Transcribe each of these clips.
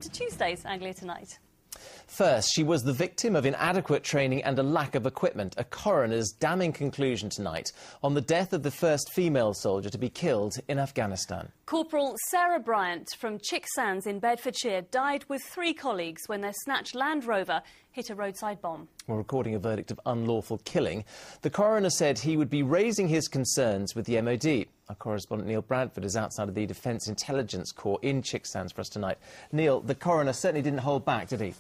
To Tuesday's Anglia Tonight. First, she was the victim of inadequate training and a lack of equipment. A coroner's damning conclusion tonight on the death of the first female soldier to be killed in Afghanistan. Corporal Sarah Bryant from Chicksands in Bedfordshire died with 3 colleagues when their snatched Land Rover hit a roadside bomb. While recording a verdict of unlawful killing, the coroner said he would be raising his concerns with the MOD. Our correspondent Neil Bradford is outside of the Defence Intelligence Corps in Chicksands for us tonight. Neil, the coroner certainly didn't hold back, did he?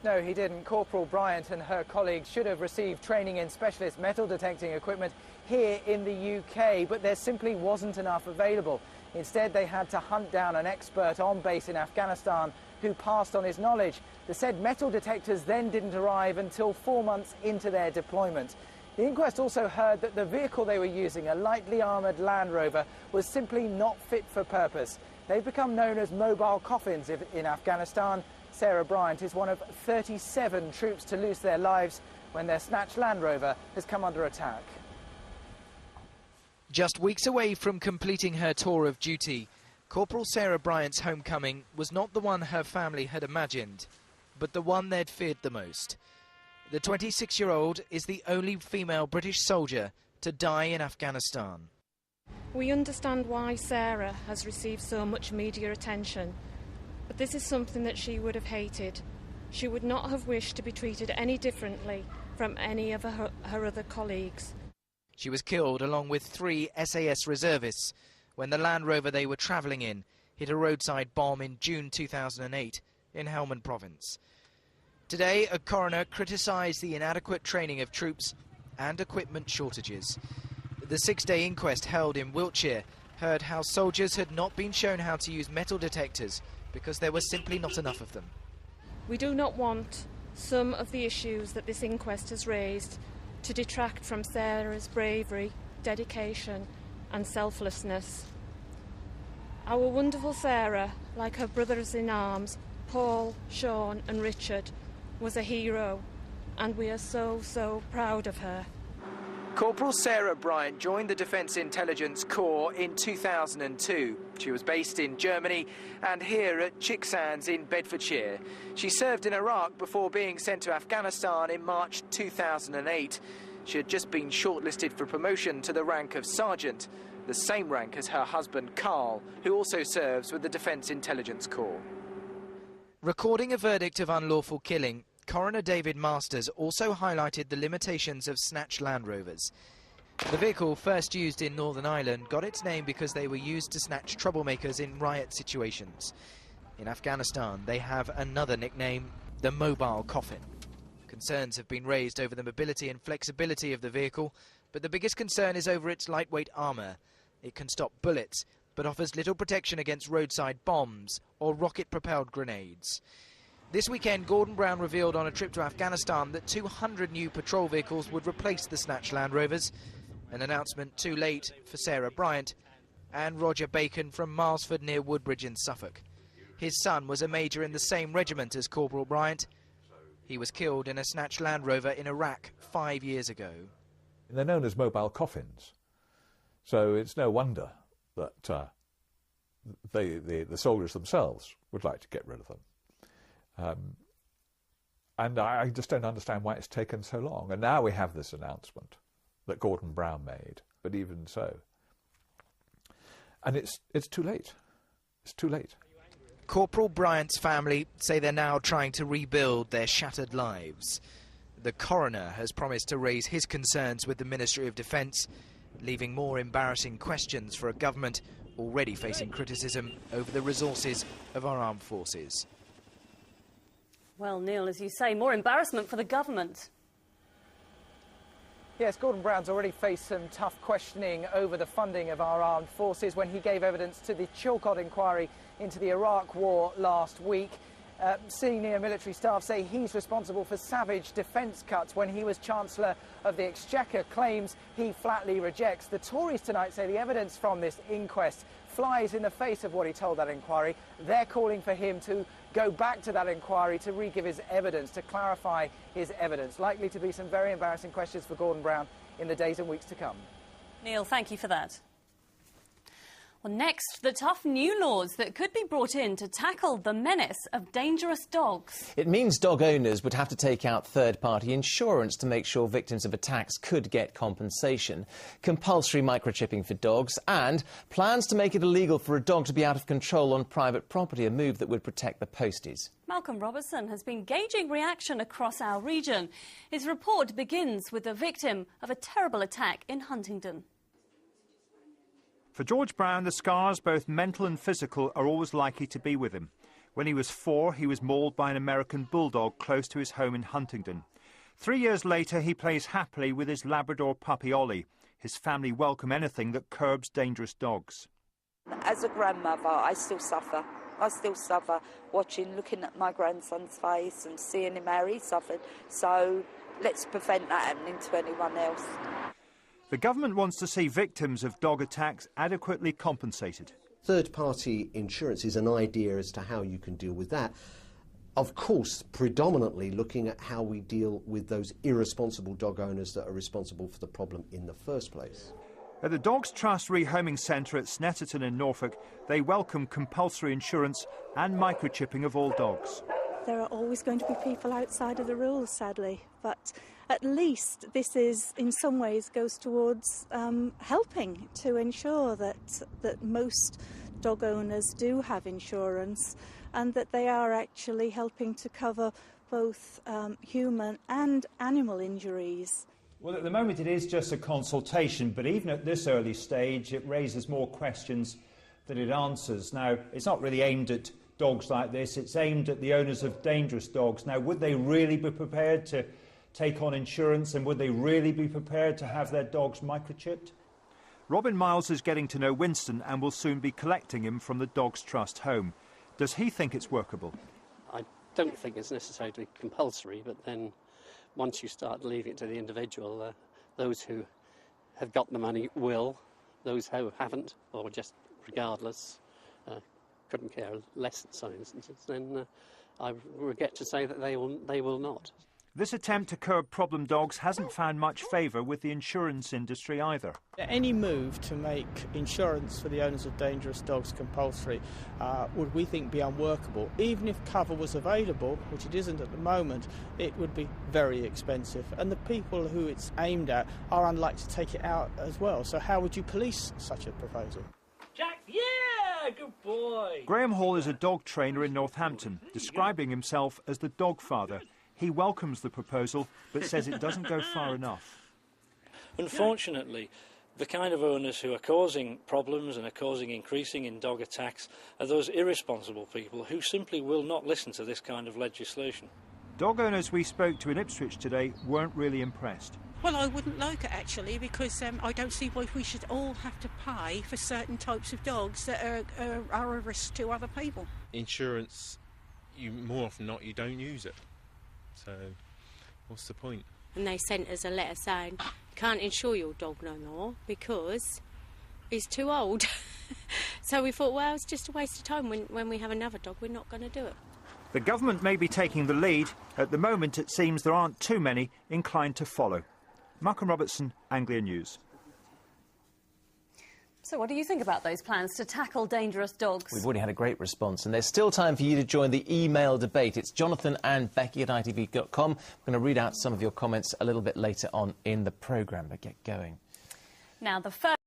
No, he didn't. Corporal Bryant and her colleagues should have received training in specialist metal detecting equipment here in the UK, but there simply wasn't enough available. Instead, they had to hunt down an expert on base in Afghanistan who passed on his knowledge. The said metal detectors then didn't arrive until 4 months into their deployment. The inquest also heard that the vehicle they were using, a lightly armoured Land Rover, was simply not fit for purpose. They've become known as mobile coffins in Afghanistan. Sarah Bryant is one of 37 troops to lose their lives when their snatched Land Rover has come under attack. Just weeks away from completing her tour of duty, Corporal Sarah Bryant's homecoming was not the one her family had imagined, but the one they'd feared the most. The 26-year-old is the only female British soldier to die in Afghanistan. We understand why Sarah has received so much media attention, but this is something that she would have hated. She would not have wished to be treated any differently from any of her other colleagues. She was killed along with 3 SAS reservists when the Land Rover they were travelling in hit a roadside bomb in June 2008 in Helmand province. Today, a coroner criticised the inadequate training of troops and equipment shortages. The 6-day inquest held in Wiltshire heard how soldiers had not been shown how to use metal detectors because there was simply not enough of them. We do not want some of the issues that this inquest has raised to detract from Sarah's bravery, dedication and selflessness. Our wonderful Sarah, like her brothers in arms, Paul, Sean and Richard, was a hero, and we are so proud of her. Corporal Sarah Bryant joined the Defence Intelligence Corps in 2002. She was based in Germany and here at Chicksands in Bedfordshire. She served in Iraq before being sent to Afghanistan in March 2008. She had just been shortlisted for promotion to the rank of sergeant, the same rank as her husband Carl, who also serves with the Defence Intelligence Corps. Recording a verdict of unlawful killing, Coroner David Masters also highlighted the limitations of snatched Land Rovers. The vehicle, first used in Northern Ireland, got its name because they were used to snatch troublemakers in riot situations. In Afghanistan, they have another nickname, the mobile coffin. Concerns have been raised over the mobility and flexibility of the vehicle, but the biggest concern is over its lightweight armour. It can stop bullets, but offers little protection against roadside bombs or rocket-propelled grenades. This weekend, Gordon Brown revealed on a trip to Afghanistan that 200 new patrol vehicles would replace the snatched Land Rovers, an announcement too late for Sarah Bryant and Roger Bacon from Milesford near Woodbridge in Suffolk. His son was a major in the same regiment as Corporal Bryant. He was killed in a snatched Land Rover in Iraq 5 years ago. They're known as mobile coffins, so it's no wonder that the soldiers themselves would like to get rid of them. And I just don't understand why it's taken so long. And now we have this announcement that Gordon Brown made, but even so. And it's too late. It's too late. Corporal Bryant's family say they're now trying to rebuild their shattered lives. The coroner has promised to raise his concerns with the Ministry of Defence, leaving more embarrassing questions for a government already facing criticism over the resources of our armed forces. Well, Neil, as you say, more embarrassment for the government. Yes, Gordon Brown's already faced some tough questioning over the funding of our armed forces when he gave evidence to the Chilcot inquiry into the Iraq war last week. Senior military staff say he's responsible for savage defence cuts when he was Chancellor of the Exchequer, claims he flatly rejects. The Tories tonight say the evidence from this inquest flies in the face of what he told that inquiry. They're calling for him to go back to that inquiry to re-give his evidence, to clarify his evidence. Likely to be some very embarrassing questions for Gordon Brown in the days and weeks to come. Neil, thank you for that. Well, next, the tough new laws that could be brought in to tackle the menace of dangerous dogs. It means dog owners would have to take out third-party insurance to make sure victims of attacks could get compensation, compulsory microchipping for dogs, and plans to make it illegal for a dog to be out of control on private property, a move that would protect the posties. Malcolm Robertson has been gauging reaction across our region. His report begins with the victim of a terrible attack in Huntingdon. For George Brown, the scars, both mental and physical, are always likely to be with him. When he was 4, he was mauled by an American bulldog close to his home in Huntingdon. 3 years later, he plays happily with his Labrador puppy Ollie. His family welcome anything that curbs dangerous dogs. As a grandmother, I still suffer. I still suffer looking at my grandson's face and seeing him how he suffered. So let's prevent that happening to anyone else. The government wants to see victims of dog attacks adequately compensated. Third-party insurance is an idea as to how you can deal with that. Of course, predominantly looking at how we deal with those irresponsible dog owners that are responsible for the problem in the first place. At the Dogs Trust Rehoming Centre at Snetterton in Norfolk, they welcome compulsory insurance and microchipping of all dogs. There are always going to be people outside of the rules, sadly, but at least this is, in some ways, goes towards helping to ensure that most dog owners do have insurance and that they are actually helping to cover both human and animal injuries. Well, at the moment it is just a consultation, but even at this early stage it raises more questions than it answers. Now, it's not really aimed at dogs like this, it's aimed at the owners of dangerous dogs. Now, would they really be prepared to take on insurance, and would they really be prepared to have their dogs microchipped? Robin Miles is getting to know Winston and will soon be collecting him from the Dogs Trust home. Does he think it's workable? I don't think it's necessarily compulsory, but then once you start leaving it to the individual, those who have got the money will, those who haven't, or just regardless, couldn't care less in some instances, then I regret to say that they will not. This attempt to curb problem dogs hasn't found much favour with the insurance industry either. Any move to make insurance for the owners of dangerous dogs compulsory would, we think, be unworkable. Even if cover was available, which it isn't at the moment, it would be very expensive. And the people who it's aimed at are unlikely to take it out as well. So how would you police such a proposal? Jack, yeah, good boy. Graham Hall is a dog trainer in Northampton, describing himself as the dog father. He welcomes the proposal, but says it doesn't go far enough. Unfortunately, the kind of owners who are causing problems and are causing increasing in dog attacks are those irresponsible people who simply will not listen to this kind of legislation. Dog owners we spoke to in Ipswich today weren't really impressed. Well, I wouldn't like it, actually, because I don't see why we should all have to pay for certain types of dogs that are a risk to other people. Insurance, more often than not, you don't use it. So, what's the point? And they sent us a letter saying, you can't insure your dog no more because he's too old. So we thought, well, it's just a waste of time. When we have another dog, we're not going to do it. The government may be taking the lead. At the moment, it seems there aren't too many inclined to follow. Malcolm Robertson, Anglia News. So what do you think about those plans to tackle dangerous dogs? We've already had a great response, and there's still time for you to join the email debate. It's Jonathan and Becky at itv.com. I'm going to read out some of your comments a little bit later on in the programme, but get going. Now, the first